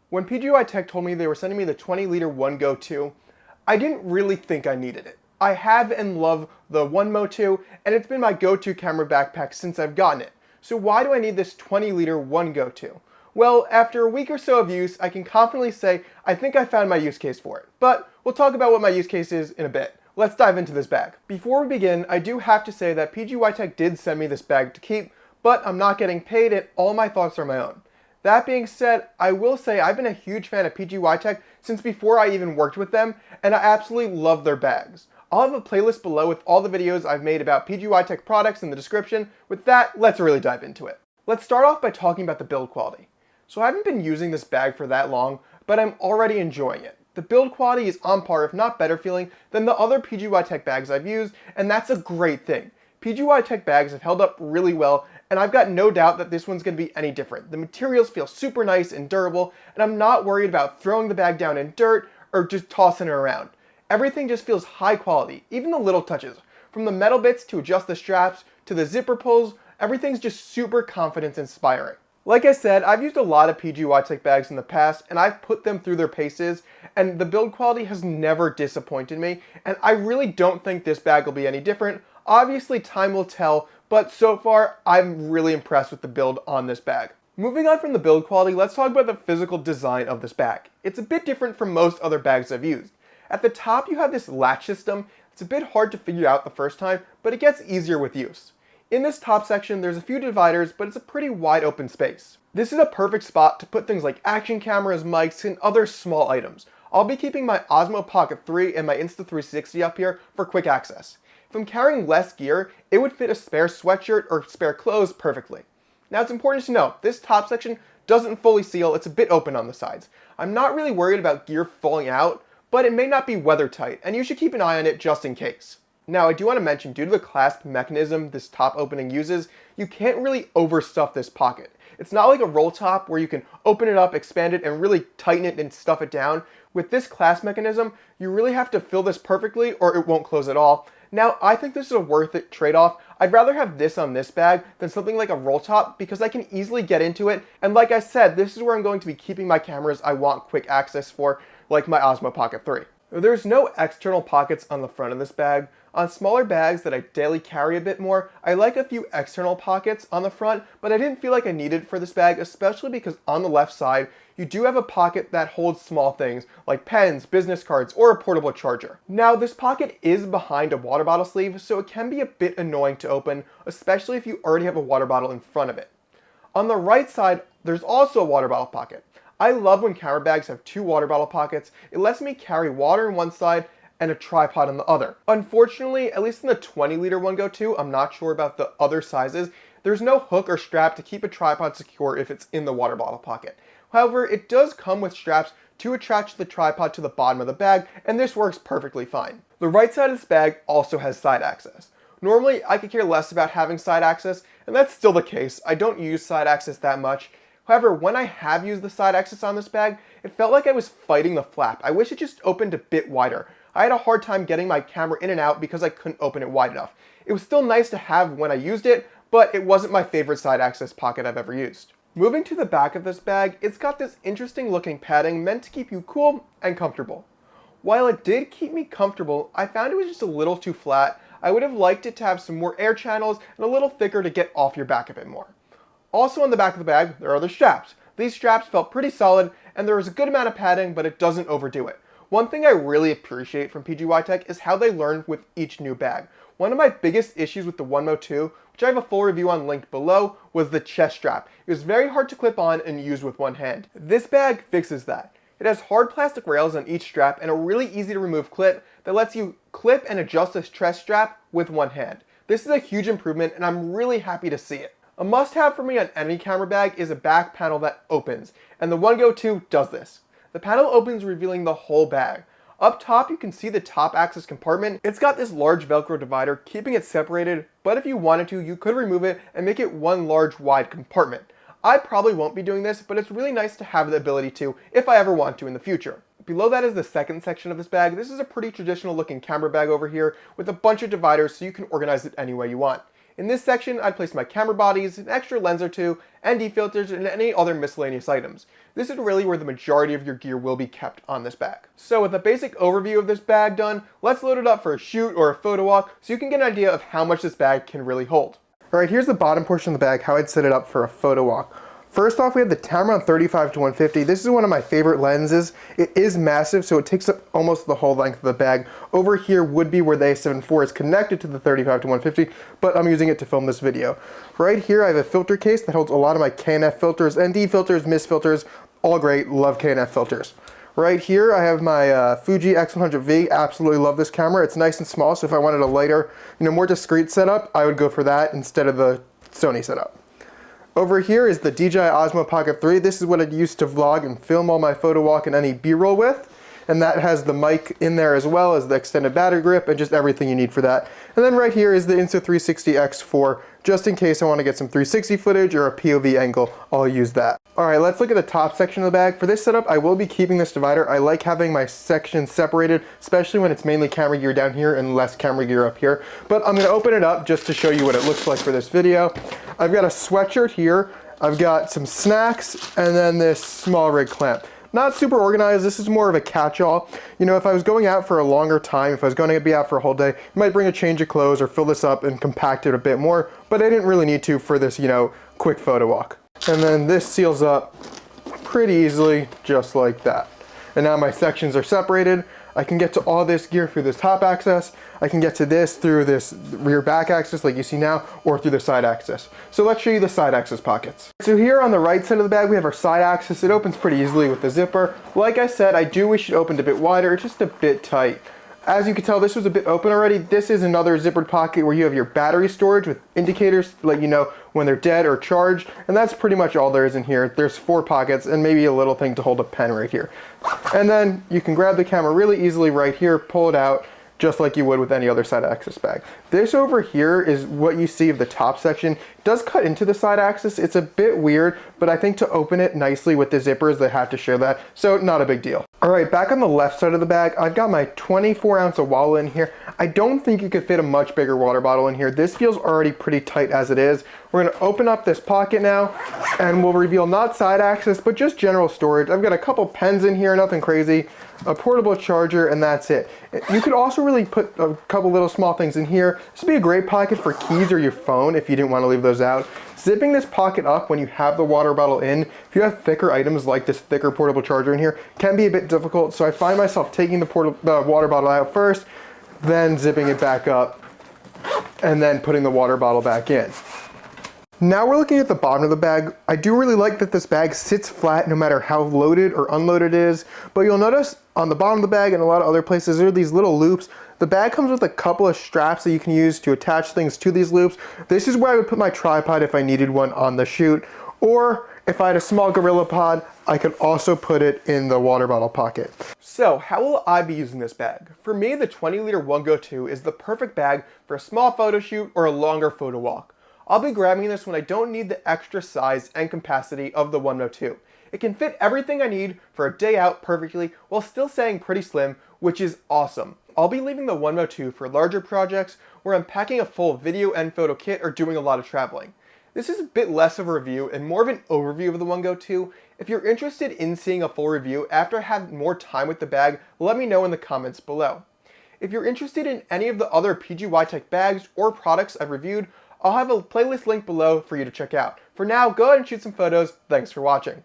When PGYTECH told me they were sending me the 20-liter OneGo 2, I didn't really think I needed it. I have and love the OneMo 2, and it's been my go-to camera backpack since I've gotten it. So why do I need this 20-liter OneGo 2? Well, after a week or so of use, I can confidently say I think I found my use case for it. But we'll talk about what my use case is in a bit. Let's dive into this bag. Before we begin, I do have to say that PGYTECH did send me this bag to keep, but I'm not getting paid and all my thoughts are my own. That being said, I will say I've been a huge fan of PGYTECH since before I even worked with them, and I absolutely love their bags. I'll have a playlist below with all the videos I've made about PGYTECH products in the description. With that, let's really dive into it. Let's start off by talking about the build quality. So I haven't been using this bag for that long, but I'm already enjoying it. The build quality is on par, if not better feeling, than the other PGYTECH bags I've used, and that's a great thing. PGYTECH bags have held up really well, and I've got no doubt that this one's going to be any different. The materials feel super nice and durable, and I'm not worried about throwing the bag down in dirt or just tossing it around. Everything just feels high quality, even the little touches. From the metal bits to adjust the straps, to the zipper pulls, everything's just super confidence inspiring. Like I said, I've used a lot of PGYTECH bags in the past, and I've put them through their paces, and the build quality has never disappointed me, and I really don't think this bag will be any different. Obviously, time will tell, but so far, I'm really impressed with the build on this bag. Moving on from the build quality, let's talk about the physical design of this bag. It's a bit different from most other bags I've used. At the top, you have this latch system. It's a bit hard to figure out the first time, but it gets easier with use. In this top section, there's a few dividers, but it's a pretty wide open space. This is a perfect spot to put things like action cameras, mics, and other small items. I'll be keeping my Osmo Pocket 3 and my Insta360 up here for quick access. If I'm carrying less gear, it would fit a spare sweatshirt or spare clothes perfectly. Now it's important to note, this top section doesn't fully seal, it's a bit open on the sides. I'm not really worried about gear falling out, but it may not be weather tight, and you should keep an eye on it just in case. Now I do want to mention, due to the clasp mechanism this top opening uses, you can't really overstuff this pocket. It's not like a roll top where you can open it up, expand it, and really tighten it and stuff it down. With this clasp mechanism, you really have to fill this perfectly or it won't close at all. Now, I think this is a worth it trade-off. I'd rather have this on this bag than something like a roll top because I can easily get into it. And like I said, this is where I'm going to be keeping my cameras I want quick access for, like my Osmo Pocket 3. There's no external pockets on the front of this bag. On smaller bags that I daily carry a bit more, I like a few external pockets on the front, but I didn't feel like I needed for this bag, especially because on the left side, you do have a pocket that holds small things like pens, business cards, or a portable charger. Now, this pocket is behind a water bottle sleeve, so it can be a bit annoying to open, especially if you already have a water bottle in front of it. On the right side, there's also a water bottle pocket. I love when camera bags have two water bottle pockets. It lets me carry water on one side and a tripod on the other. Unfortunately, at least in the 20-liter OneGo 2, I'm not sure about the other sizes, there's no hook or strap to keep a tripod secure if it's in the water bottle pocket. However, it does come with straps to attach the tripod to the bottom of the bag, and this works perfectly fine. The right side of this bag also has side access. Normally, I could care less about having side access, and that's still the case. I don't use side access that much. However, when I have used the side access on this bag, it felt like I was fighting the flap. I wish it just opened a bit wider. I had a hard time getting my camera in and out because I couldn't open it wide enough. It was still nice to have when I used it, but it wasn't my favorite side access pocket I've ever used. Moving to the back of this bag, it's got this interesting looking padding meant to keep you cool and comfortable. While it did keep me comfortable, I found it was just a little too flat. I would have liked it to have some more air channels and a little thicker to get off your back a bit more. Also on the back of the bag, there are the straps. These straps felt pretty solid, and there is a good amount of padding, but it doesn't overdo it. One thing I really appreciate from PGYTECH is how they learn with each new bag. One of my biggest issues with the OneMo 2, which I have a full review on linked below, was the chest strap. It was very hard to clip on and use with one hand. This bag fixes that. It has hard plastic rails on each strap and a really easy to remove clip that lets you clip and adjust this chest strap with one hand. This is a huge improvement and I'm really happy to see it. A must-have for me on any camera bag is a back panel that opens, and the OneGo 2 does this. The panel opens, revealing the whole bag. Up top, you can see the top access compartment. It's got this large Velcro divider, keeping it separated, but if you wanted to, you could remove it and make it one large wide compartment. I probably won't be doing this, but it's really nice to have the ability to, if I ever want to in the future. Below that is the second section of this bag. This is a pretty traditional looking camera bag over here with a bunch of dividers so you can organize it any way you want. In this section, I'd place my camera bodies, an extra lens or two, ND filters, and any other miscellaneous items. This is really where the majority of your gear will be kept on this bag. So with a basic overview of this bag done, let's load it up for a shoot or a photo walk so you can get an idea of how much this bag can really hold. Alright, here's the bottom portion of the bag, how I'd set it up for a photo walk. First off, we have the Tamron 35 to 150. This is one of my favorite lenses. It is massive, so it takes up almost the whole length of the bag. Over here would be where the A7 IV is connected to the 35 to 150, but I'm using it to film this video. Right here, I have a filter case that holds a lot of my K&F filters, ND filters, mist filters, all great, love K&F filters. Right here, I have my Fuji X100V. Absolutely love this camera. It's nice and small, so if I wanted a lighter, more discreet setup, I would go for that instead of the Sony setup. Over here is the DJI Osmo Pocket 3. This is what I'd use to vlog and film all my photo walk and any B-roll with. And that has the mic in there as well as the extended battery grip and just everything you need for that. And then right here is the Insta360 X4. Just in case I want to get some 360 footage or a POV angle, I'll use that. Alright, let's look at the top section of the bag. For this setup, I will be keeping this divider. I like having my sections separated, especially when it's mainly camera gear down here and less camera gear up here. But I'm going to open it up just to show you what it looks like for this video. I've got a sweatshirt here, I've got some snacks, and then this small rig clamp. Not super organized, this is more of a catch-all. If I was going out for a longer time, if I was going to be out for a whole day, I might bring a change of clothes or fill this up and compact it a bit more, but I didn't really need to for this, quick photo walk. And then this seals up pretty easily, just like that. And now my sections are separated. I can get to all this gear through this top access. I can get to this through this rear back access like you see now, or through the side access. So let's show you the side access pockets. So here on the right side of the bag, we have our side access. It opens pretty easily with the zipper. Like I said, I do wish it opened a bit wider. It's just a bit tight. As you can tell, this was a bit open already. This is another zippered pocket where you have your battery storage with indicators to let you know when they're dead or charged. And that's pretty much all there is in here. There's 4 pockets and maybe a little thing to hold a pen right here. And then you can grab the camera really easily right here, pull it out, just like you would with any other side access bag. This over here is what you see of the top section. It does cut into the side access. It's a bit weird, but I think to open it nicely with the zippers, they have to show that, so not a big deal. All right, back on the left side of the bag, I've got my 24-ounce wallet in here. I don't think you could fit a much bigger water bottle in here. This feels already pretty tight as it is. We're gonna open up this pocket now, and we'll reveal not side access, but just general storage. I've got a couple pens in here, nothing crazy, a portable charger, and that's it. You could also really put a couple little small things in here. This would be a great pocket for keys or your phone if you didn't want to leave those out. Zipping this pocket up when you have the water bottle in, if you have thicker items like this thicker portable charger in here, can be a bit difficult, so I find myself taking the water bottle out first, then zipping it back up, and then putting the water bottle back in. Now we're looking at the bottom of the bag. I do really like that this bag sits flat no matter how loaded or unloaded it is, but you'll notice on the bottom of the bag and a lot of other places there are these little loops. The bag comes with a couple of straps that you can use to attach things to these loops. This is where I would put my tripod if I needed one on the shoot, or if I had a small gorilla pod, I could also put it in the water bottle pocket. So how will I be using this bag? For me, the 20-liter OneGo 2 is the perfect bag for a small photo shoot or a longer photo walk. I'll be grabbing this when I don't need the extra size and capacity of the OneGo 2. It can fit everything I need for a day out perfectly while still staying pretty slim, which is awesome. I'll be leaving the OneGo 2 for larger projects where I'm packing a full video and photo kit or doing a lot of traveling. This is a bit less of a review and more of an overview of the OneGo 2. If you're interested in seeing a full review after I have more time with the bag, let me know in the comments below. If you're interested in any of the other PGYTECH bags or products I've reviewed, I'll have a playlist link below for you to check out. For now, go ahead and shoot some photos. Thanks for watching.